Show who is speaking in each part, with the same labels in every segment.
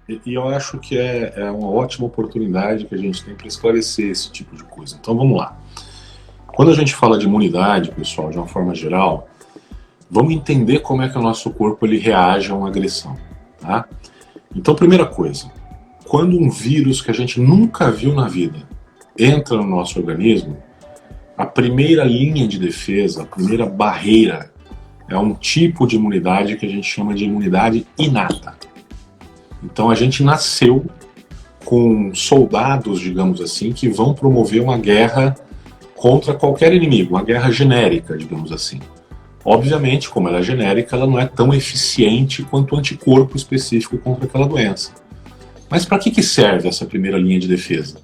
Speaker 1: E eu acho que é uma ótima oportunidade que a gente tem para esclarecer esse tipo de coisa. Então vamos lá. Quando a gente fala de imunidade, pessoal, de uma forma geral, vamos entender como é que o nosso corpo ele reage a uma agressão, tá? Então, primeira coisa, quando um vírus que a gente nunca viu na vida entra no nosso organismo, a primeira linha de defesa, a primeira barreira, é um tipo de imunidade que a gente chama de imunidade inata. Então a gente nasceu com soldados, digamos assim, que vão promover uma guerra contra qualquer inimigo, uma guerra genérica, digamos assim. Obviamente, como ela é genérica, ela não é tão eficiente quanto o anticorpo específico contra aquela doença. Mas para que serve essa primeira linha de defesa?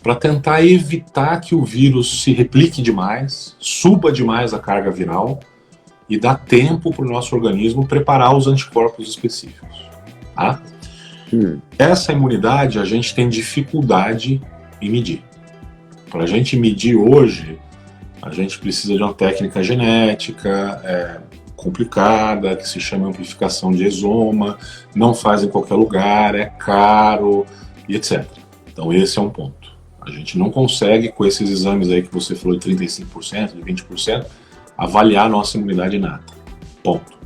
Speaker 1: Para tentar evitar que o vírus se replique demais, suba demais a carga viral e dar tempo para o nosso organismo preparar os anticorpos específicos. Tá? Essa imunidade a gente tem dificuldade em medir. Para a gente medir hoje, a gente precisa de uma técnica genética complicada, que se chama amplificação de exoma, não faz em qualquer lugar, é caro e etc. Então esse é um ponto. A gente não consegue, com esses exames aí que você falou de 35%, de 20%, avaliar a nossa imunidade inata. Ponto.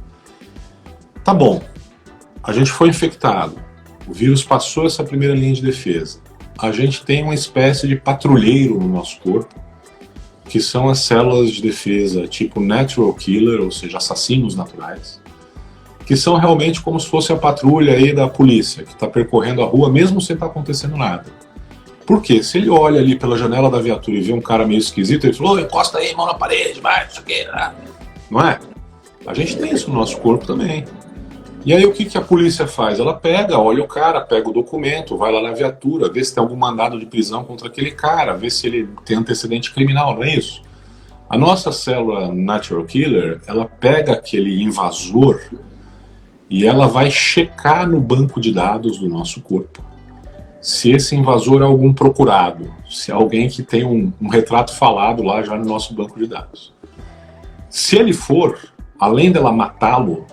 Speaker 1: Tá bom, a gente foi infectado, o vírus passou essa primeira linha de defesa. A gente tem uma espécie de patrulheiro no nosso corpo, que são as células de defesa tipo natural killer, ou seja, assassinos naturais, que são realmente como se fosse a patrulha aí da polícia, que está percorrendo a rua mesmo sem estar acontecendo nada. Por quê? Se ele olha ali pela janela da viatura e vê um cara meio esquisito, ele fala, encosta aí, mão na parede, vai, isso aqui, não é? A gente tem isso no nosso corpo também. E aí o que a polícia faz? Ela pega, olha o cara, pega o documento, vai lá na viatura, vê se tem algum mandado de prisão contra aquele cara, vê se ele tem antecedente criminal, não é isso? A nossa célula natural killer, ela pega aquele invasor e ela vai checar no banco de dados do nosso corpo se esse invasor é algum procurado, se é alguém que tem um retrato falado lá já no nosso banco de dados. Se ele for, além dela matá-lo,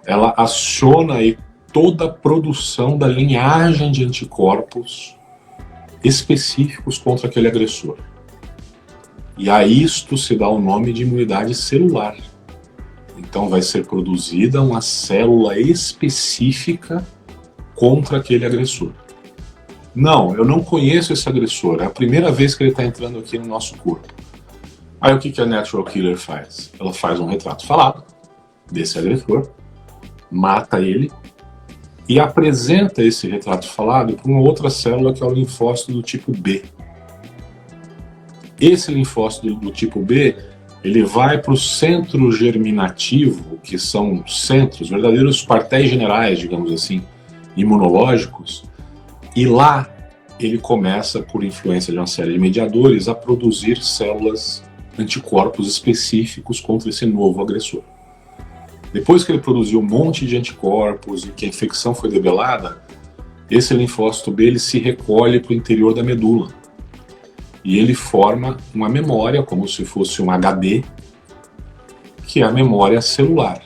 Speaker 1: ela aciona aí toda a produção da linhagem de anticorpos específicos contra aquele agressor. E a isto se dá o nome de imunidade celular. Então vai ser produzida uma célula específica contra aquele agressor. Não, eu não conheço esse agressor, é a primeira vez que ele está entrando aqui no nosso corpo. Aí o que a Natural Killer faz? Ela faz um retrato falado desse agressor, mata ele e apresenta esse retrato falado para uma outra célula que é o linfócito do tipo B. Esse linfócito do tipo B, ele vai para o centro germinativo, que são centros, verdadeiros quartéis generais, digamos assim, imunológicos, e lá ele começa, por influência de uma série de mediadores, a produzir células anticorpos específicos contra esse novo agressor. Depois que ele produziu um monte de anticorpos e que a infecção foi debelada, esse linfócito B ele se recolhe para o interior da medula. E ele forma uma memória, como se fosse um HD, que é a memória celular.